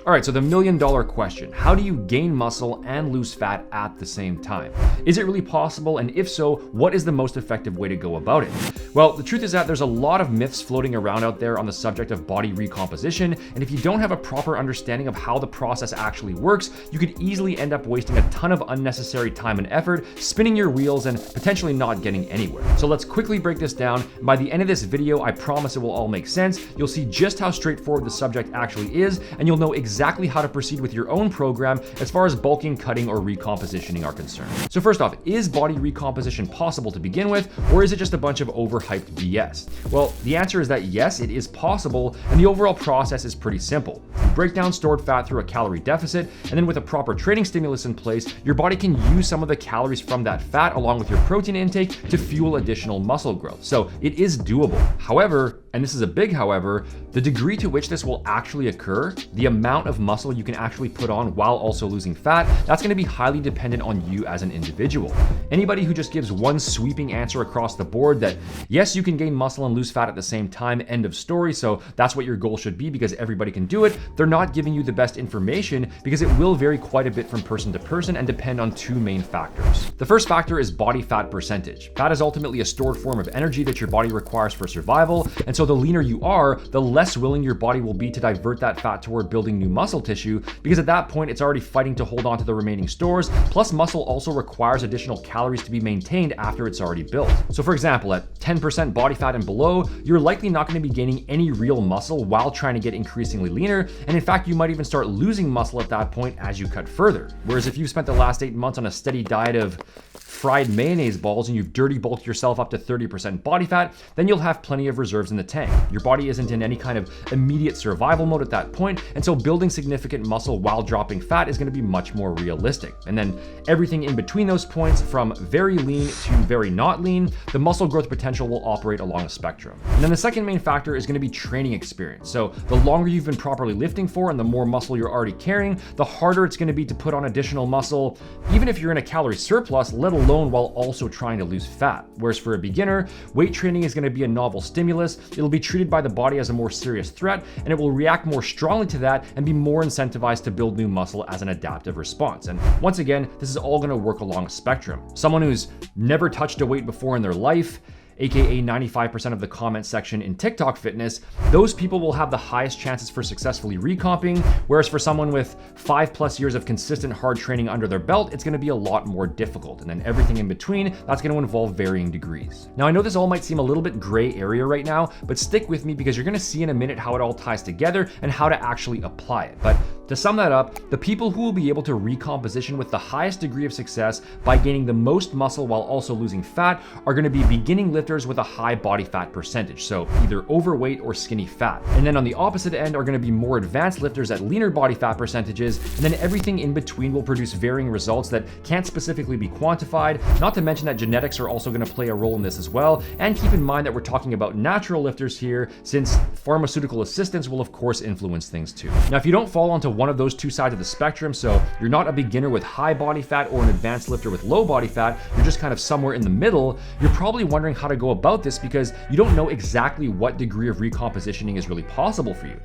All right, so the million-dollar question: how do you gain muscle and lose fat at the same time? Is it really possible? And if so, what is the most effective way to go about it? Well, the truth is that there's a lot of myths floating around out there on the subject of body recomposition, and if you don't have a proper understanding of how the process actually works, you could easily end up wasting a ton of unnecessary time and effort, spinning your wheels, and potentially not getting anywhere. So let's quickly break this down. By the end of this video, I promise it will all make sense. You'll see just how straightforward the subject actually is, and you'll know exactly how to proceed with your own program as far as bulking, cutting, or recompositioning are concerned. So first off, is body recomposition possible to begin with, or is it just a bunch of overhyped BS? Well, the answer is that yes, it is possible, and the overall process is pretty simple. You break down stored fat through a calorie deficit, and then with a proper training stimulus in place, your body can use some of the calories from that fat along with your protein intake to fuel additional muscle growth. So it is doable. However, and this is a big however, the degree to which this will actually occur, the amount of muscle you can actually put on while also losing fat, that's going to be highly dependent on you as an individual. Anybody who just gives one sweeping answer across the board that yes, you can gain muscle and lose fat at the same time, end of story, so that's what your goal should be because everybody can do it, they're not giving you the best information because it will vary quite a bit from person to person and depend on two main factors. The first factor is body fat percentage. Fat is ultimately a stored form of energy that your body requires for survival, and so the leaner you are, the less willing your body will be to divert that fat toward building new muscle tissue, because at that point it's already fighting to hold on to the remaining stores. Plus, muscle also requires additional calories to be maintained after it's already built. So for example, at 10% body fat and below, you're likely not going to be gaining any real muscle while trying to get increasingly leaner, and in fact you might even start losing muscle at that point as you cut further. Whereas if you've spent the last 8 months on a steady diet of fried mayonnaise balls and you've dirty bulked yourself up to 30% body fat, then you'll have plenty of reserves in the tank. Your body isn't in any kind of immediate survival mode at that point, and so building significant muscle while dropping fat is going to be much more realistic. And then everything in between those points, from very lean to very not lean, the muscle growth potential will operate along a spectrum. And then the second main factor is going to be training experience. So the longer you've been properly lifting for and the more muscle you're already carrying, the harder it's going to be to put on additional muscle, even if you're in a calorie surplus, let alone while also trying to lose fat. Whereas for a beginner, weight training is going to be a novel stimulus. It'll be treated by the body as a more serious threat, and it will react more strongly to that and be more incentivized to build new muscle as an adaptive response. And once again, this is all going to work along a spectrum. Someone who's never touched a weight before in their life, aka 95% of the comment section in TikTok fitness, those people will have the highest chances for successfully recomping, whereas for someone with 5+ years of consistent hard training under their belt, it's going to be a lot more difficult. And then everything in between, that's going to involve varying degrees. Now, I know this all might seem a little bit gray area right now, but stick with me because you're going to see in a minute how it all ties together and how to actually apply it. But to sum that up, the people who will be able to recomposition with the highest degree of success by gaining the most muscle while also losing fat are going to be beginning lifters with a high body fat percentage, so either overweight or skinny fat. And then on the opposite end are going to be more advanced lifters at leaner body fat percentages, and then everything in between will produce varying results that can't specifically be quantified, not to mention that genetics are also going to play a role in this as well. And keep in mind that we're talking about natural lifters here, since pharmaceutical assistance will of course influence things too. Now, if you don't fall onto one of those two sides of the spectrum, so you're not a beginner with high body fat or an advanced lifter with low body fat, you're just kind of somewhere in the middle, you're probably wondering how to go about this because you don't know exactly what degree of recompositioning is really possible for you.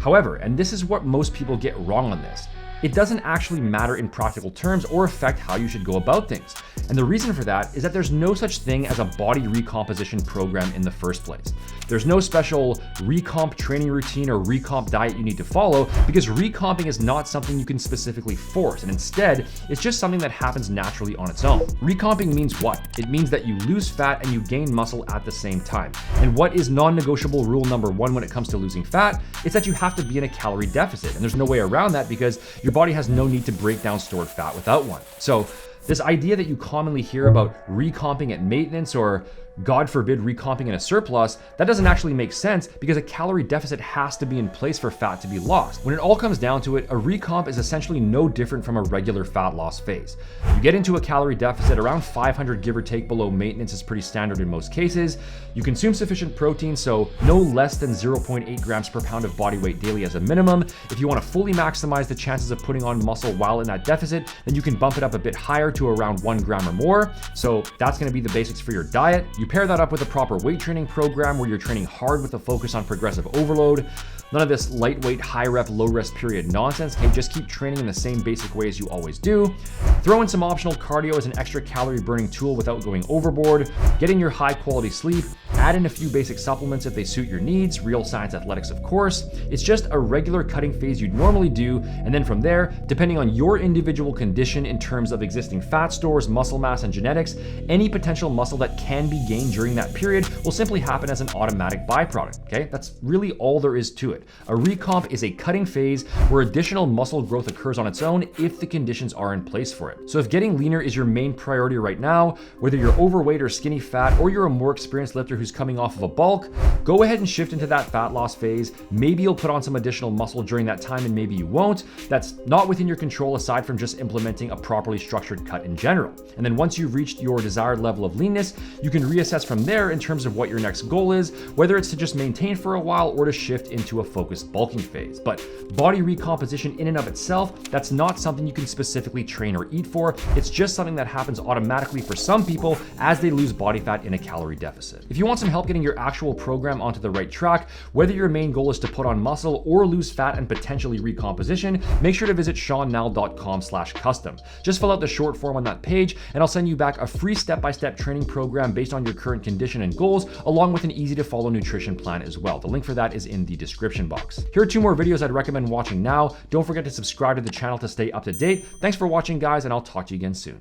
However, and this is what most people get wrong on this, it doesn't actually matter in practical terms or affect how you should go about things. And the reason for that is that there's no such thing as a body recomposition program in the first place. There's no special recomp training routine or recomp diet you need to follow, because recomping is not something you can specifically force, and instead, it's just something that happens naturally on its own. Recomping means what? It means that you lose fat and you gain muscle at the same time. And what is non-negotiable rule number one when it comes to losing fat? It's that you have to be in a calorie deficit, and there's no way around that because your body has no need to break down stored fat without one. So this idea that you commonly hear about recomping at maintenance, or God forbid recomping in a surplus, that doesn't actually make sense because a calorie deficit has to be in place for fat to be lost. When it all comes down to it, a recomp is essentially no different from a regular fat loss phase. You get into a calorie deficit around 500 give or take below maintenance is pretty standard in most cases. You consume sufficient protein, so no less than 0.8 grams per pound of body weight daily as a minimum. If you want to fully maximize the chances of putting on muscle while in that deficit, then you can bump it up a bit higher to around 1 gram or more. So that's going to be the basics for your diet. You pair that up with a proper weight training program where you're training hard with a focus on progressive overload. None of this lightweight, high rep, low rest period nonsense. Okay, just keep training in the same basic ways you always do. Throw in some optional cardio as an extra calorie burning tool without going overboard. Get in your high quality sleep. Add in a few basic supplements if they suit your needs, real science athletics of course. It's just a regular cutting phase you'd normally do, and then from there, depending on your individual condition in terms of existing fat stores, muscle mass, and genetics, any potential muscle that can be gained during that period will simply happen as an automatic byproduct, okay? That's really all there is to it. A recomp is a cutting phase where additional muscle growth occurs on its own if the conditions are in place for it. So if getting leaner is your main priority right now, whether you're overweight or skinny fat, or you're a more experienced lifter who's coming off of a bulk, go ahead and shift into that fat loss phase. Maybe you'll put on some additional muscle during that time and maybe you won't. That's not within your control aside from just implementing a properly structured cut in general. And then once you've reached your desired level of leanness, you can reassess from there in terms of what your next goal is, whether it's to just maintain for a while or to shift into a focused bulking phase. But body recomposition in and of itself, that's not something you can specifically train or eat for. It's just something that happens automatically for some people as they lose body fat in a calorie deficit. If you want some help getting your actual program onto the right track, whether your main goal is to put on muscle or lose fat and potentially recomposition, make sure to visit seannall.com/custom. Just fill out the short form on that page and I'll send you back a free step-by-step training program based on your current condition and goals, along with an easy to follow nutrition plan as well. The link for that is in the description box. Here are 2 more videos I'd recommend watching now. Don't forget to subscribe to the channel to stay up to date. Thanks for watching guys, and I'll talk to you again soon.